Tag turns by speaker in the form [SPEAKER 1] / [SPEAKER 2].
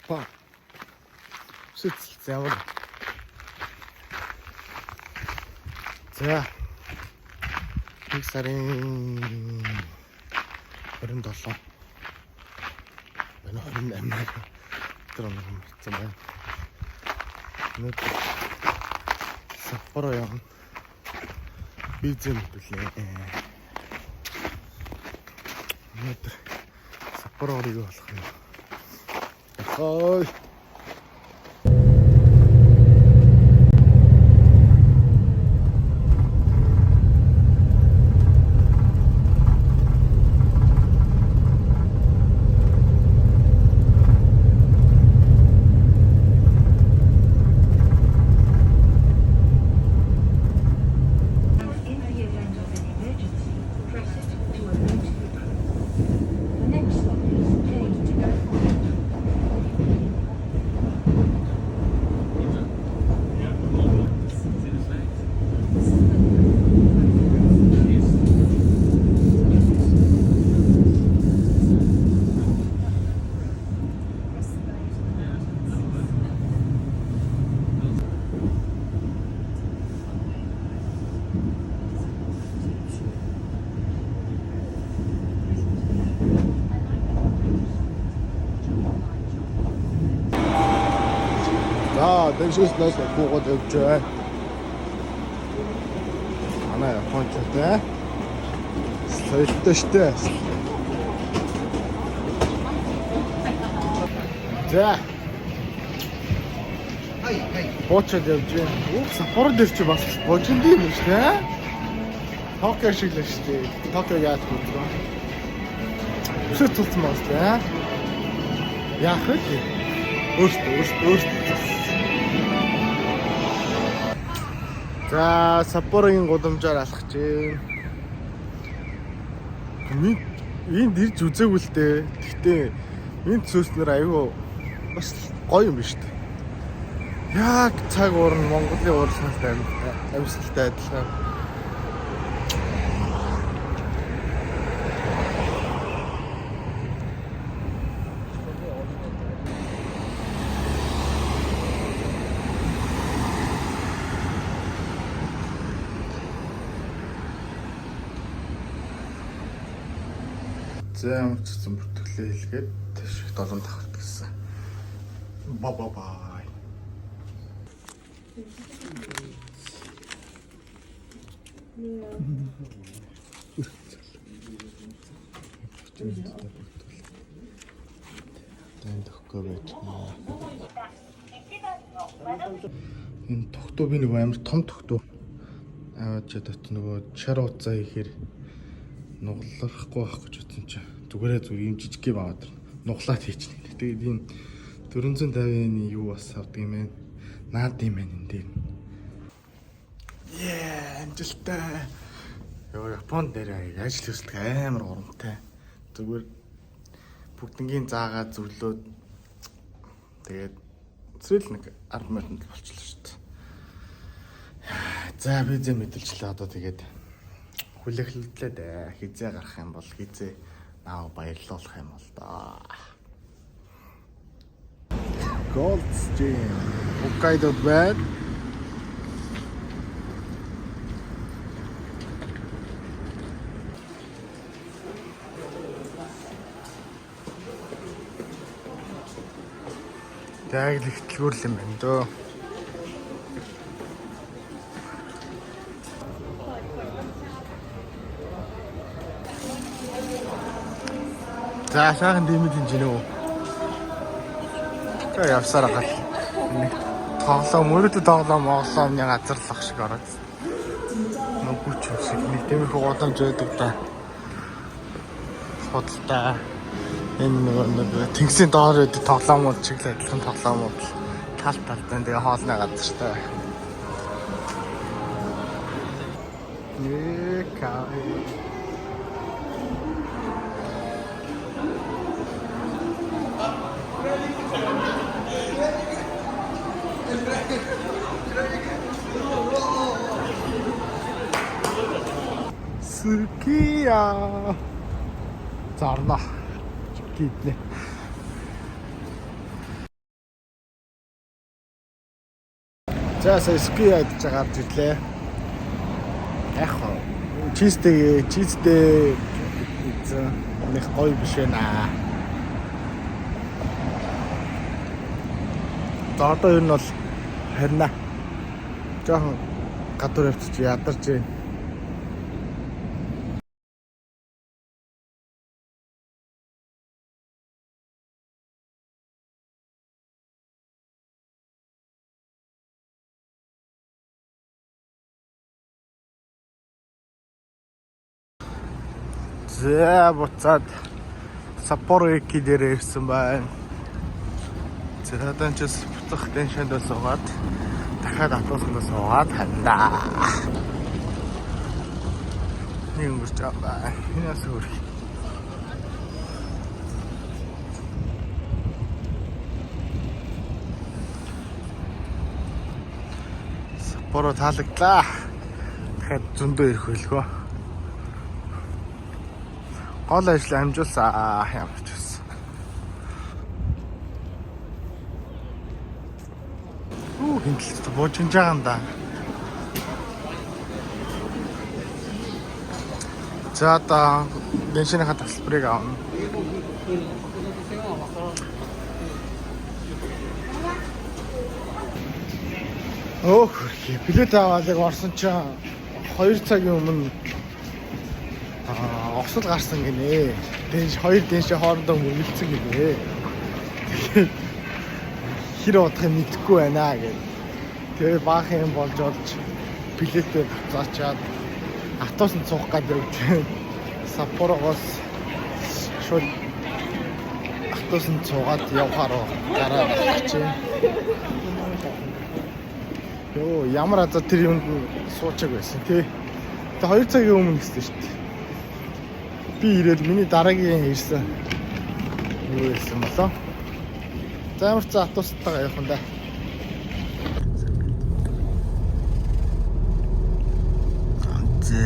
[SPEAKER 1] Япон. Шүтэлцээ ямар. За. Нэг сарын 27. Энэ 28. Тэр нэг юм хэвчээ байна. Нэг Саппоро явна. Визэн төлөө. Өнөөдөр Саппороор юу болох юм? Хой. Дэвшүүлснээс буугаад явж байна. Манай японочтой соёлтой штэ. За. Боочод явж байна. Саппоро дээр чи бас божинд юм штэ. Токио шиг л штэ. Токио яах вэ? Өсөж тулцсан байна штэ. Яах вэ? Өөртөө. За, Саппорогийн гудамжаар алхаж байна. Энд ирж үзээгүй л дээ. Гэхдээ энд зөөснөр аюу бас гоё юм биш үү? Яг цаг уурн Монголын уурсналтай амьсгалтай адилхан. За ямар ч юм бүртгэлээ хэлгээд шиг 7 давхарт гэсэн. Бай. Тэн тохгоо байж байна. Энэ тогтоо би нэг амар том тогтоо аваад чадаад нөгөө шар уцаа ихээр нуглахгүй байх гэж бодсон чинь зүгээр юм жижиг юм аваад нуглаад хийчихнэ. Тэгээд ийм 450-ны юу бас авдаг юм бэ? Наад юм байна энэ дээр. Амжилттай. Японд дээр ажил хөсөлт амар урамтай. Зүгээр бүгднгийн заагаа зөвлөөд тэгээд зэрэл нэг 10 минутанд болчихлоо шүү дээ. За би зэ мэдүүлчлээ одоо тэгээд хүлээхлэлээ хизээ гарах юм бол хизээ наа баярлуулах юм бол да. Gold's Gym. Hokkaido байна. Яг л ихтлгүүр юм байна дөө. За сайхан дэмэд хинжинэ үү. Тэ явсараа гал. Нэг тоглоом өөрөөдөө тоглоом оглоомны газар л ах шиг ороод. Нүгүүч юм шиг нэг тэмээх удамж байдаг да. Худалдаа энэ нэг тэнгисийн доор байдаг тоглоомууд шиг л адилхан тоглоомууд тал талтай тэгээ хоолны газартай. Сукия. Зарна. Гиднэ. За сая ски ядж гарч ирлээ. Яг хоо чизтэй нэг гоё биш байна. За одоо ер нь бол харина. Жохон гадуур явчих ядарч байна. За буцаад Саппоро эки дээр ирсэн байна. Цэрэдэн чис буцах тэншэнд суугаад дахиад автобусанд суугаад хандаа. Нэг өнгөрч байгаа. Энэс хөрх. Саппоро таалагдлаа. Дахиад зөндөө ирэх байлгүй. Гол ажил амжуулсан ямар ч байсан. Хинтэлт буужинж байгаа юм да. За одоо бензиний тасалбарыг авна. Өөх, билет аваалыг орсон чинь 2 цагийн өмнө осол гарсан гинэ. Дэнш 2 дэншээ хоорондоо мөргөлцсөн гинэ. Тэгээд хэр удах юм мэдэхгүй байна гэв. Тэгээд баах юм болж билетээ буцаачаад автобусанд суух гэдэг. Саппорогоос шууд автобусанд суугаад явхаар гараад очив. Йоо, ямар азар тэр юмд суучааг байсан тий. Тэгээд 2 цагийн өмнө гэсэн шүү дээ. Би ирээд миний дараагийн ирсэн. Юу байсан болоо? За ямар ч автобустайгаа явах юм да. За